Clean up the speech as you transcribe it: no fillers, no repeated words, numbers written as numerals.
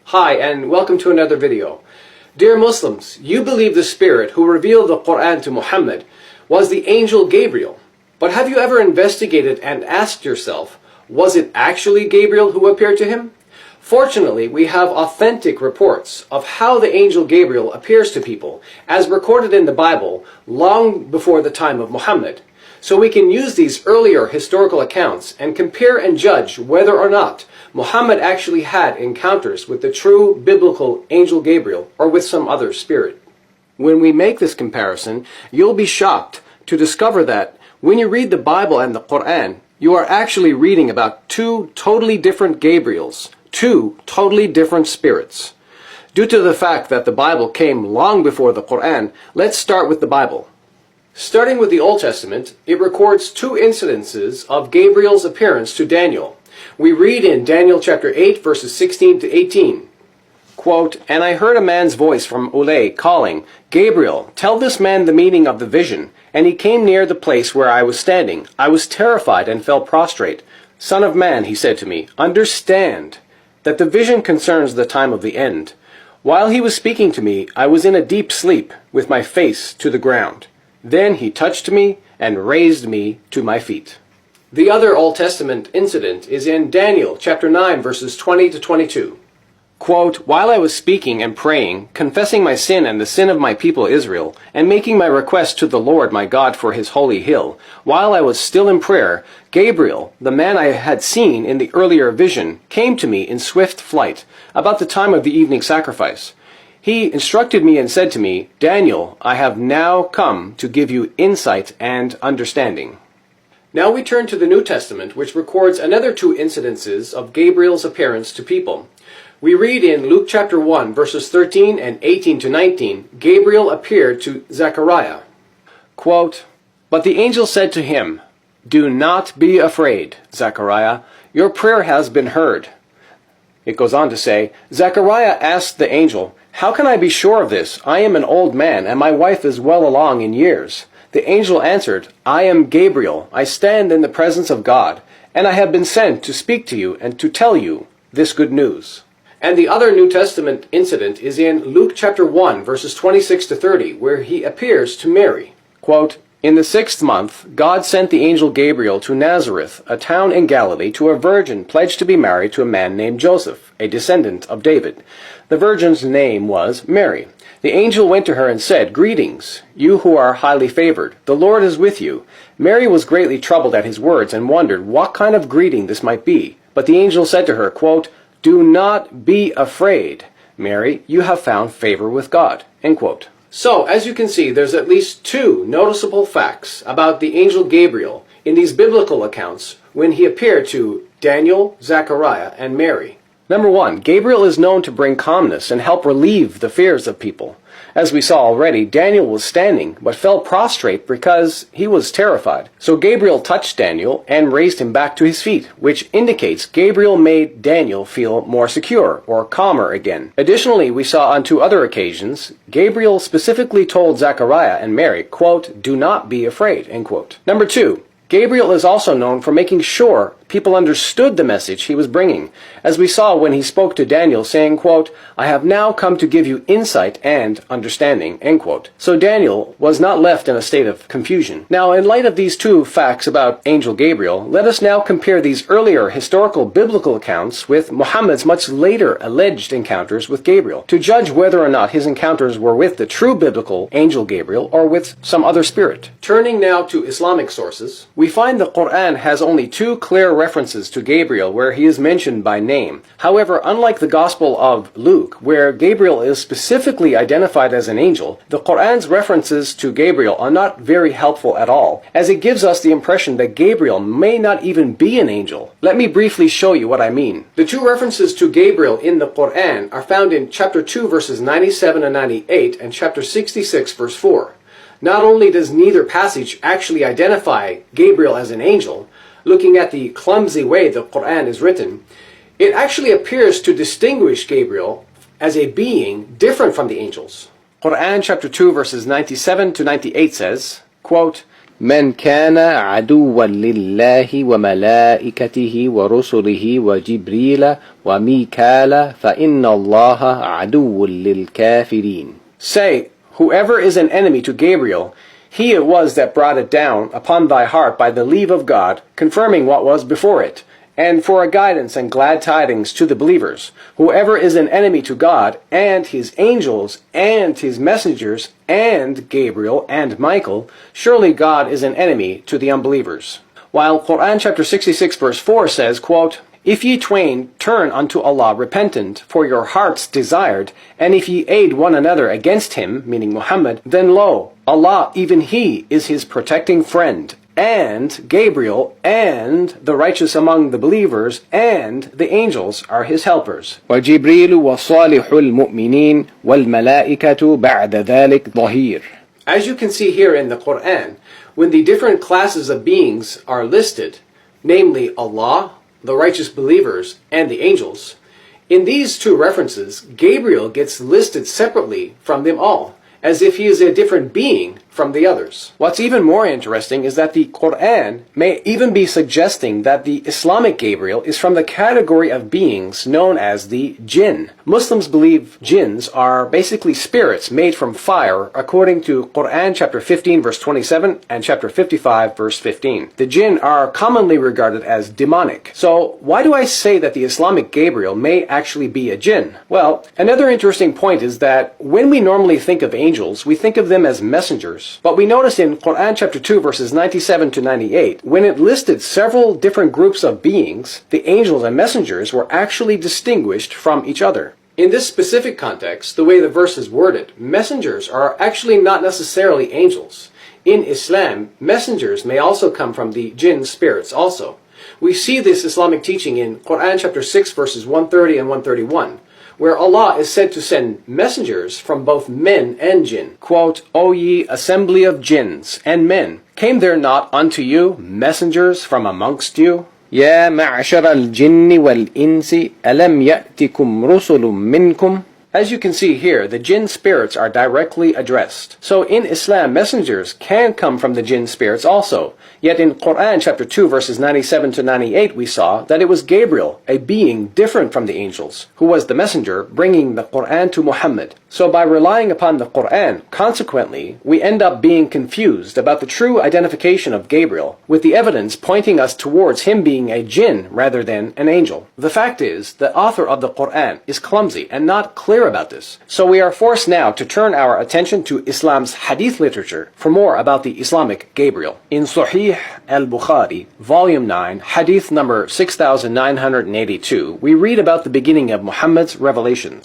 Hi, and welcome to another video. Dear Muslims, you believe the Spirit who revealed the Quran to Muhammad was the angel Gabriel. But have you ever investigated and asked yourself, was it actually Gabriel who appeared to him? Fortunately, we have authentic reports of how the angel Gabriel appears to people, as recorded in the Bible, long before the time of Muhammad. So we can use these earlier historical accounts and compare and judge whether or not Muhammad actually had encounters with the true biblical angel Gabriel or with some other spirit. When we make this comparison, you'll be shocked to discover that when you read the Bible and the Quran, you are actually reading about two totally different Gabriels, two totally different spirits. Due to the fact that the Bible came long before the Quran, let's start with the Bible. Starting with the Old Testament, it records two incidences of Gabriel's appearance to Daniel. We read in Daniel chapter 8, verses 16 to 18, quote, "And I heard a man's voice from Ulay calling, 'Gabriel, tell this man the meaning of the vision.' And he came near the place where I was standing. I was terrified and fell prostrate. 'Son of man,' he said to me, 'understand that the vision concerns the time of the end.' While he was speaking to me, I was in a deep sleep, with my face to the ground. Then he touched me and raised me to my feet." The other Old Testament incident is in Daniel chapter 9, verses 20 to 22. Quote, "While I was speaking and praying, confessing my sin and the sin of my people Israel, and making my request to the Lord my God for his holy hill, while I was still in prayer, Gabriel, the man I had seen in the earlier vision, came to me in swift flight, about the time of the evening sacrifice. He instructed me and said to me, 'Daniel, I have now come to give you insight and understanding.'" Now we turn to the New Testament, which records another two incidences of Gabriel's appearance to people. We read in Luke chapter 1, verses 13 and 18 to 19, Gabriel appeared to Zechariah. Quote, "But the angel said to him, 'Do not be afraid, Zechariah, your prayer has been heard.'" It goes on to say, Zechariah asked the angel, "How can I be sure of this? I am an old man, and my wife is well along in years." The angel answered, "I am Gabriel. I stand in the presence of God, and I have been sent to speak to you and to tell you this good news." And the other New Testament incident is in Luke chapter 1, verses 26 to 30, where he appears to Mary. Quote, "In the 6th month, God sent the angel Gabriel to Nazareth, a town in Galilee, to a virgin pledged to be married to a man named Joseph, a descendant of David. The virgin's name was Mary. The angel went to her and said, 'Greetings, you who are highly favored. The Lord is with you.' Mary was greatly troubled at his words and wondered what kind of greeting this might be. But the angel said to her, quote, 'Do not be afraid, Mary, you have found favor with God.'" End quote. So, as you can see, there's at least two noticeable facts about the angel Gabriel in these biblical accounts when he appeared to Daniel, Zechariah, and Mary. Number one, Gabriel is known to bring calmness and help relieve the fears of people. As we saw already, Daniel was standing, but fell prostrate because he was terrified. So Gabriel touched Daniel and raised him back to his feet, which indicates Gabriel made Daniel feel more secure or calmer again. Additionally, we saw on two other occasions, Gabriel specifically told Zechariah and Mary, quote, "Do not be afraid," end quote. Number two, Gabriel is also known for making sure people understood the message he was bringing, as we saw when he spoke to Daniel saying, quote, "I have now come to give you insight and understanding," end quote. So Daniel was not left in a state of confusion. Now, in light of these two facts about Angel Gabriel, let us now compare these earlier historical biblical accounts with Muhammad's much later alleged encounters with Gabriel, to judge whether or not his encounters were with the true biblical Angel Gabriel or with some other spirit. Turning now to Islamic sources, we find the Quran has only two clear references to Gabriel where he is mentioned by name. However, unlike the Gospel of Luke, where Gabriel is specifically identified as an angel, the Quran's references to Gabriel are not very helpful at all, as it gives us the impression that Gabriel may not even be an angel. Let me briefly show you what I mean. The two references to Gabriel in the Quran are found in chapter 2, verses 97 and 98, and chapter 66, verse 4. Not only does neither passage actually identify Gabriel as an angel, looking at the clumsy way the Quran is written, it actually appears to distinguish Gabriel as a being different from the angels. Quran chapter 2 verses 97 to 98 says, quote, من كان عدوا لله وملائكته ورسله وجبريل وميكال فإن الله عدو للكافرين. Say, whoever is an enemy to Gabriel, he it was that brought it down upon thy heart by the leave of God, confirming what was before it, and for a guidance and glad tidings to the believers. Whoever is an enemy to God, and his angels, and his messengers, and Gabriel, and Michael, surely God is an enemy to the unbelievers. While Quran chapter 66 verse 4 says, quote, If ye twain turn unto Allah repentant, for your hearts desired, and if ye aid one another against him, meaning Muhammad, then lo, Allah, even He, is his protecting friend, and Gabriel, and the righteous among the believers, and the angels are his helpers. وجبريل وصالح المؤمنين والملائكة بعد ذلك ظهير. As you can see here in the Quran, when the different classes of beings are listed, namely Allah, the righteous believers, and the angels, in these two references, Gabriel gets listed separately from them all, as if he is a different being from the others. What's even more interesting is that the Quran may even be suggesting that the Islamic Gabriel is from the category of beings known as the jinn. Muslims believe jinns are basically spirits made from fire according to Quran chapter 15 verse 27 and chapter 55 verse 15. The jinn are commonly regarded as demonic. So why do I say that the Islamic Gabriel may actually be a jinn? Well, another interesting point is that when we normally think of angels, we think of them as messengers. But we notice in Quran chapter 2 verses 97 to 98, when it listed several different groups of beings, the angels and messengers were actually distinguished from each other. In this specific context, the way the verse is worded, messengers are actually not necessarily angels. In Islam, messengers may also come from the jinn spirits also. We see this Islamic teaching in Quran chapter 6 verses 130 and 131. Where Allah is said to send messengers from both men and jinn. Quote, O ye assembly of jinns and men, came there not unto you messengers from amongst you? يا معشر الجن والإنس ألم يأتكم رسل منكم. As you can see here, the jinn spirits are directly addressed. So in Islam, messengers can come from the jinn spirits also. Yet in Quran chapter 2 verses 97 to 98 we saw that it was Gabriel, a being different from the angels, who was the messenger bringing the Quran to Muhammad. So by relying upon the Quran, consequently, we end up being confused about the true identification of Gabriel, with the evidence pointing us towards him being a jinn rather than an angel. The fact is, the author of the Quran is clumsy and not clear about this. So we are forced now to turn our attention to Islam's hadith literature for more about the Islamic Gabriel. In Sahih al-Bukhari, volume 9, hadith number 6982, we read about the beginning of Muhammad's revelations.